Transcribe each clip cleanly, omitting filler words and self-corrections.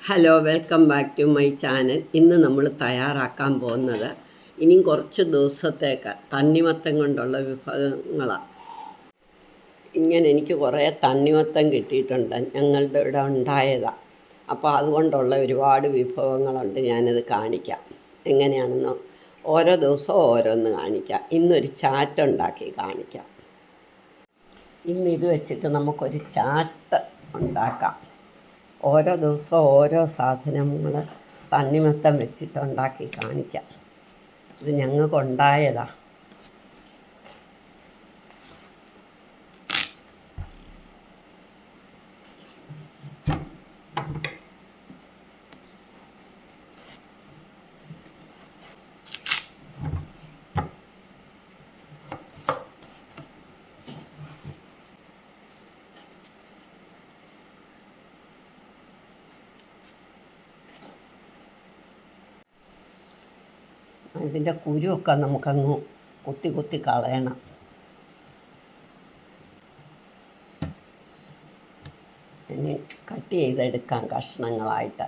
Hello, welcome back to my channel. ഇന്ന് നമ്മൾ തയ്യാറാക്കാൻ പോകുന്നത് ഇനിയും കുറച്ച് ദിവസത്തേക്ക് തണ്ണിമത്തൻ കൊണ്ടുള്ള വിഭവങ്ങളാണ്. ഇങ്ങനെ എനിക്ക് കുറേ തണ്ണിമത്തൻ കിട്ടിയിട്ടുണ്ട്, ഞങ്ങളുടെ ഇവിടെ ഉണ്ടായതാണ്. അപ്പോൾ അതുകൊണ്ടുള്ള ഒരുപാട് വിഭവങ്ങളുണ്ട്. ഞാനത് കാണിക്കാം എങ്ങനെയാണെന്ന്. ഓരോ ദിവസവും ഓരോന്ന് കാണിക്കാം. ഇന്നൊരു ചാറ്റ് ഉണ്ടാക്കി കാണിക്കാം. ഇന്ന് ഇത് വെച്ചിട്ട് നമുക്കൊരു ചാറ്റ് ഉണ്ടാക്കാം. ഓരോ ദിവസവും ഓരോ സാധനങ്ങൾ തണ്ണിമത്തൻ വെച്ചിട്ട് ഉണ്ടാക്കി കാണിക്കാം. ഇത് ഞങ്ങൾക്കുണ്ടായതാണ്. ഇതിൻ്റെ കുരുവൊക്കെ നമുക്കങ്ങ് കുത്തി കുത്തി കളയണം. ഇനി കട്ട് ചെയ്തെടുക്കാം കഷ്ണങ്ങളായിട്ട്.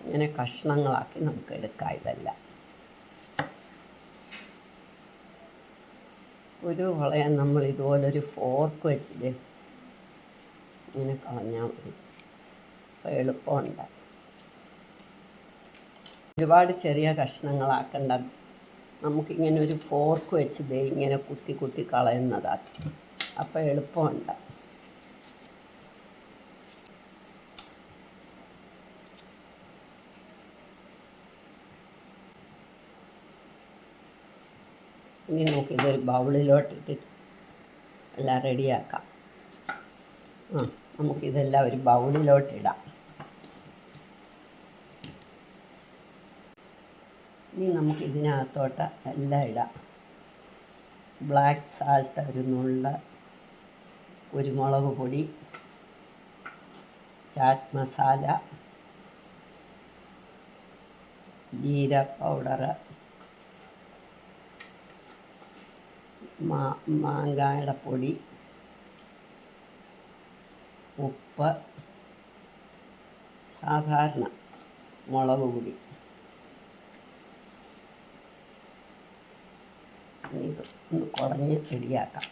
ഇങ്ങനെ കഷ്ണങ്ങളാക്കി നമുക്ക് എടുക്കാം. ഇതെല്ലാം ഒരു കളയാൻ നമ്മൾ ഇതുപോലൊരു ഫോർക്ക് വെച്ചിട്ട് ഇങ്ങനെ കളഞ്ഞാൽ മതി. അപ്പോൾ എളുപ്പമുണ്ട്. ഒരുപാട് ചെറിയ കഷ്ണങ്ങളാക്കേണ്ട. നമുക്കിങ്ങനെ ഒരു ഫോർക്ക് വെച്ച് ഇങ്ങനെ കുത്തി കുത്തി കളയുന്നതാണ്. അപ്പോൾ എളുപ്പമുണ്ട്. ഇനി നമുക്കിതൊരു ബൗളിലോട്ടിട്ട് എല്ലാം റെഡിയാക്കാം. നമുക്കിതെല്ലാം ഒരു ബൗളിലോട്ടിടാം. ഇനി നമുക്കിതിനകത്തോട്ട് എല്ലാം ഇടാം. ബ്ലാക്ക് സാൾട്ട് ഒരു നുള്ള്, കുരുമുളക് പൊടി, ചാറ്റ് മസാല, ജീര പൗഡറ്, മാങ്ങയുടെ പൊടി, ഉപ്പ്, സാധാരണ മുളക് പൊടി. ഇത് ഒന്ന് കുടഞ്ഞ് റെഡിയാക്കാം.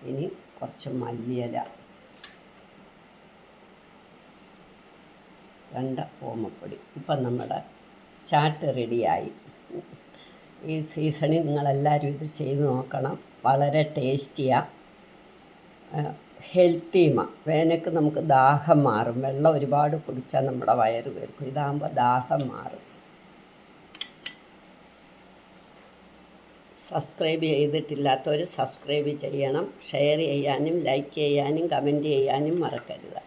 ഇനി കുറച്ച് മല്ലിയില, 2 ഓമപ്പൊടി. ഇപ്പം നമ്മുടെ ചാറ്റ് റെഡിയായി. ഈ സീസണിൽ നിങ്ങളെല്ലാവരും ഇത് ചെയ്ത് നോക്കണം. വളരെ ടേസ്റ്റിയാണ്, ഹെൽത്തിയുമാണ്. വേനൽക്ക് നമുക്ക് ദാഹം മാറും. വെള്ളം ഒരുപാട് കുടിച്ചാൽ നമ്മുടെ വയറ് വീർക്കും. ഇതാകുമ്പോൾ ദാഹം മാറും. സബ്സ്ക്രൈബ് ചെയ്തിട്ടില്ലാത്തവർ സബ്സ്ക്രൈബ് ചെയ്യണം. ഷെയർ ചെയ്യാനും ലൈക്ക് ചെയ്യാനും കമൻറ്റ് ചെയ്യാനും മറക്കരുത്.